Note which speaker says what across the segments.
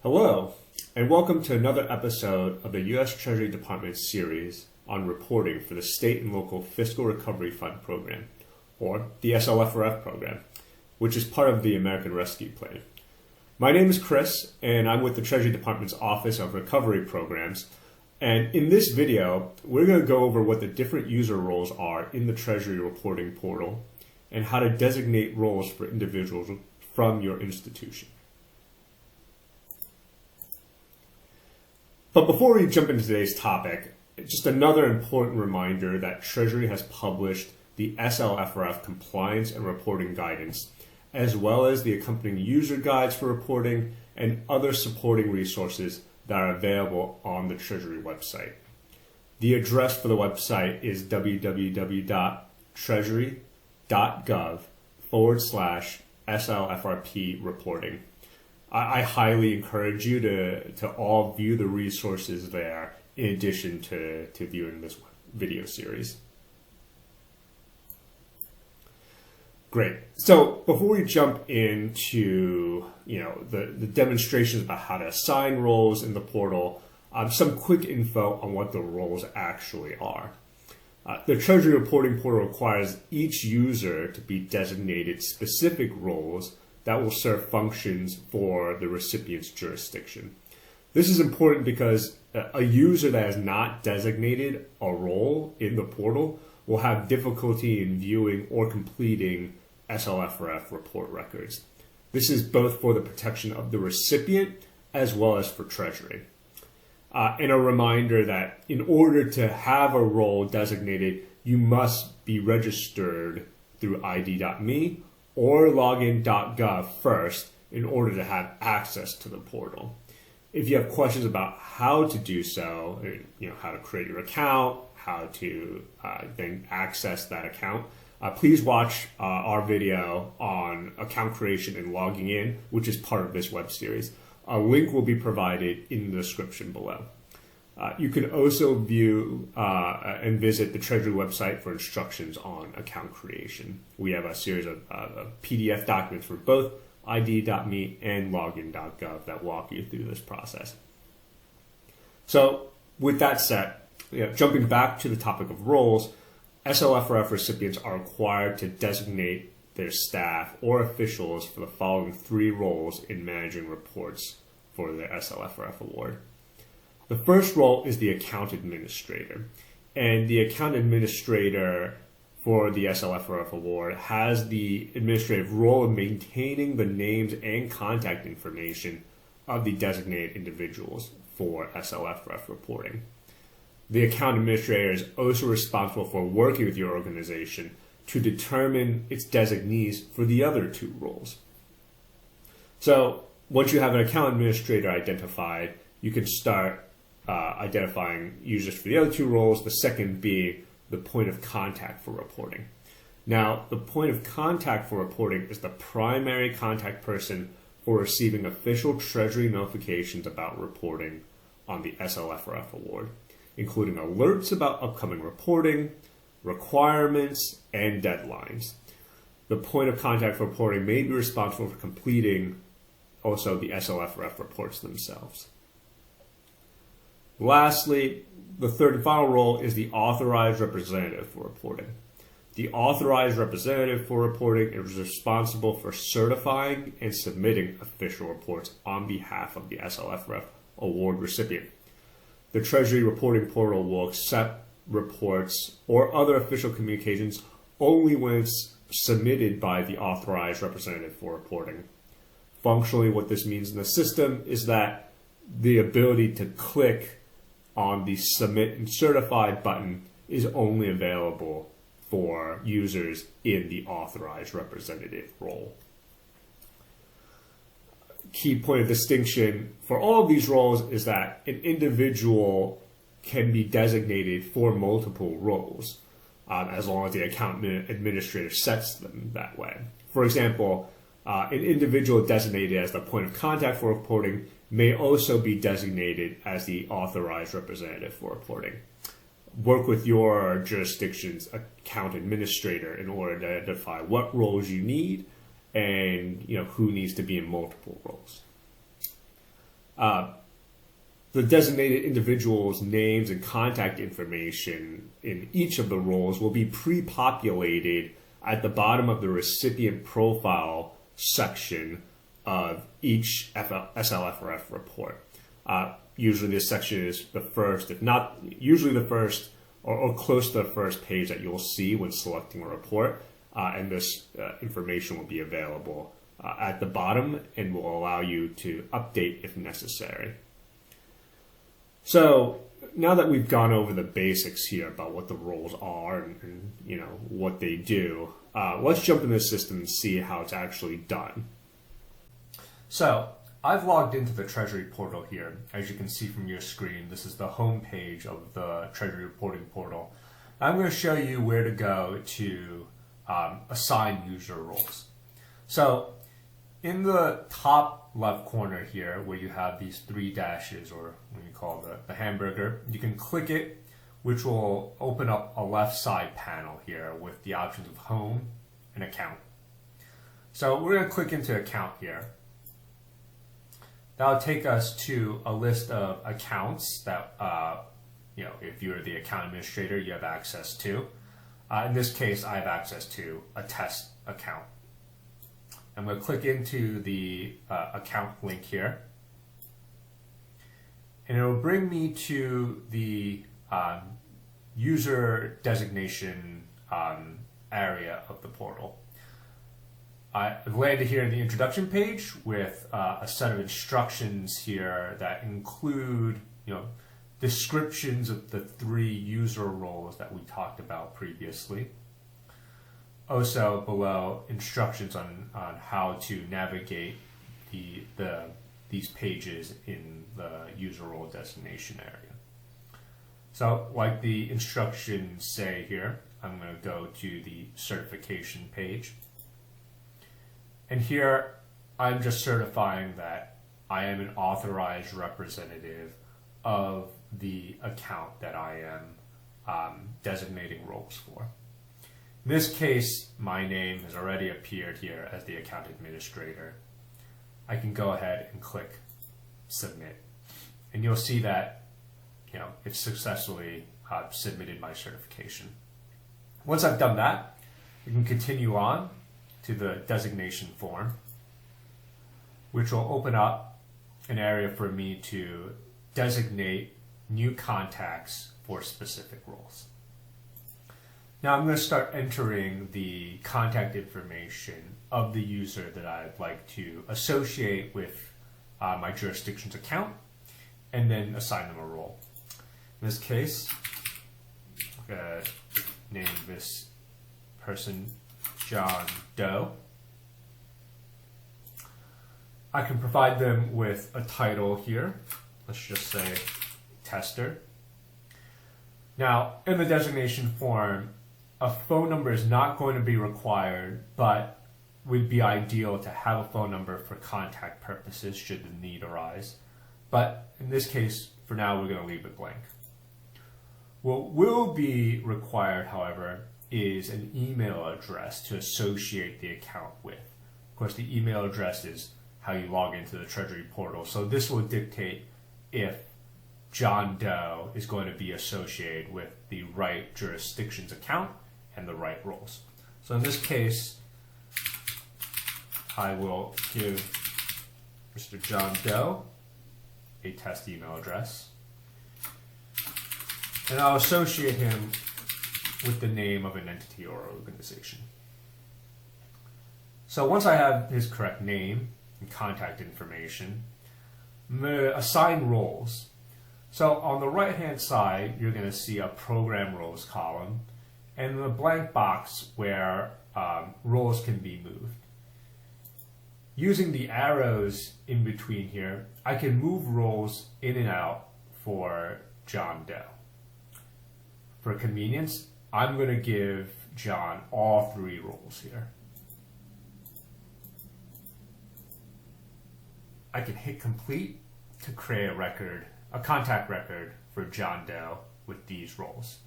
Speaker 1: Hello, and welcome to another episode of the U.S. Treasury Department series on reporting for the State and Local Fiscal Recovery Fund Program, or the SLFRF program, which is part of the American Rescue Plan. My name is Chris, and I'm with the Treasury Department's Office of Recovery Programs. And in this video, we're going to go over what the different user roles are in the Treasury Reporting Portal and how to designate roles for individuals from your institution. But before we jump into today's topic, just another important reminder that Treasury has published the SLFRF Compliance and Reporting Guidance, as well as the accompanying user guides for reporting and other supporting resources that are available on the Treasury website. The address for the website is www.treasury.gov/SLFRP reporting. I highly encourage you to all view the resources there in addition to viewing this video series. Great. So before we jump into the demonstrations about how to assign roles in the portal, some quick info on what the roles actually are. The Treasury Reporting Portal requires each user to be designated specific roles that will serve functions for the recipient's jurisdiction. This is important because a user that has not designated a role in the portal will have difficulty in viewing or completing SLFRF report records. This is both for the protection of the recipient as well as for Treasury. And a reminder that in order to have a role designated, you must be registered through ID.me or login.gov first in order to have access to the portal. If you have questions about how to do so, how to create your account, how to then access that account, please watch our video on account creation and logging in, which is part of this web series. A link will be provided in the description below. You can also view and visit the Treasury website for instructions on account creation. We have a series of PDF documents for both ID.me and login.gov that walk you through this process. So with that said, jumping back to the topic of roles, SLFRF recipients are required to designate their staff or officials for the following three roles in managing reports for the SLFRF award. The first role is the account administrator, and the account administrator for the SLFRF award has the administrative role of maintaining the names and contact information of the designated individuals for SLFRF reporting. The account administrator is also responsible for working with your organization to determine its designees for the other two roles. So once you have an account administrator identified, you can start identifying users for the other two roles, the second being the point of contact for reporting. Now, the point of contact for reporting is the primary contact person for receiving official Treasury notifications about reporting on the SLFRF award, including alerts about upcoming reporting, requirements, and deadlines. The point of contact for reporting may be responsible for completing also the SLFRF reports themselves. Lastly, the third and final role is the authorized representative for reporting. The authorized representative for reporting is responsible for certifying and submitting official reports on behalf of the SLFRF award recipient. The Treasury Reporting Portal will accept reports or other official communications only when it's submitted by the authorized representative for reporting. Functionally, what this means in the system is that the ability to click on the Submit and Certify button is only available for users in the authorized representative role. Key point of distinction for all of these roles is that an individual can be designated for multiple roles as long as the account administrator sets them that way. For example, an individual designated as the point of contact for reporting may also be designated as the authorized representative for reporting. Work with your jurisdiction's account administrator in order to identify what roles you need and who needs to be in multiple roles. the designated individuals' names and contact information in each of the roles will be pre-populated at the bottom of the recipient profile section of each SLFRF report. Usually this section is the first, if not usually the first, or close to the first page that you'll see when selecting a report, and this information will be available at the bottom and will allow you to update if necessary. So now that we've gone over the basics here about what the roles are and what they do, let's jump into the system and see how it's actually done. So I've logged into the Treasury Portal here. As you can see from your screen, this is the home page of the Treasury Reporting Portal. I'm going to show you where to go to assign user roles. So in the top left corner here, where you have these three dashes, or what you call the hamburger, you can click it, which will open up a left side panel here with the options of home and account. So we're going to click into account here. That'll take us to a list of accounts that, if you're the account administrator, you have access to. In this case, I have access to a test account. I'm going to click into the account link here. And it will bring me to the user designation area of the portal. I've landed here in the introduction page with a set of instructions here that include, descriptions of the three user roles that we talked about previously. Also below, instructions on how to navigate these pages in the user role designation area. So like the instructions say here, I'm going to go to the certification page. And here, I'm just certifying that I am an authorized representative of the account that I am designating roles for. In this case, my name has already appeared here as the account administrator. I can go ahead and click submit. And you'll see that it's successfully submitted my certification. Once I've done that, we can continue on to the designation form, which will open up an area for me to designate new contacts for specific roles. Now I'm going to start entering the contact information of the user that I'd like to associate with my jurisdiction's account, and then assign them a role. In this case, I'm going to name this person John Doe. I can provide them with a title here. Let's just say tester. Now, in the designation form, a phone number is not going to be required, but would be ideal to have a phone number for contact purposes should the need arise. But in this case, for now, we're going to leave it blank. What will be required, however, is an email address to associate the account with. Of course, the email address is how you log into the Treasury Portal. So this will dictate if John Doe is going to be associated with the right jurisdiction's account and the right roles. So in this case, I will give Mr. John Doe a test email address, and I'll associate him with the name of an entity or organization. So once I have his correct name and contact information, I'm going to assign roles. So on the right hand side, you're going to see a program roles column and a blank box where roles can be moved. Using the arrows in between here, I can move roles in and out for John Doe. For convenience, I'm going to give John all three roles here. I can hit complete to create a contact record for John Doe with these roles.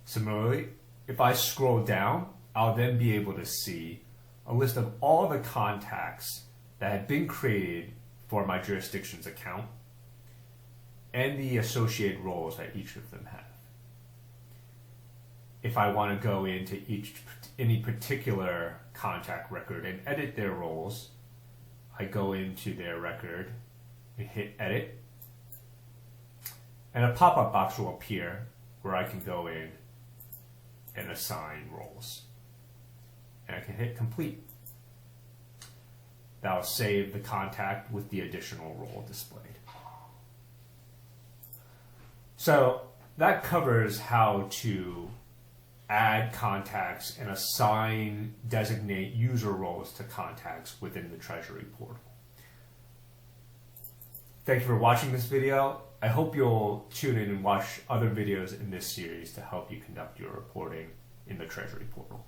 Speaker 1: Similarly, if I scroll down, I'll then be able to see a list of all the contacts that had been created for my jurisdiction's account and the associated roles that each of them have. If I want to go into any particular contact record and edit their roles, I go into their record and hit edit, and a pop-up box will appear where I can go in and assign roles. And I can hit complete. That'll save the contact with the additional role displayed. So that covers how to add contacts and assign, designate user roles to contacts within the Treasury Portal. Thank you for watching this video. I hope you'll tune in and watch other videos in this series to help you conduct your reporting in the Treasury Portal.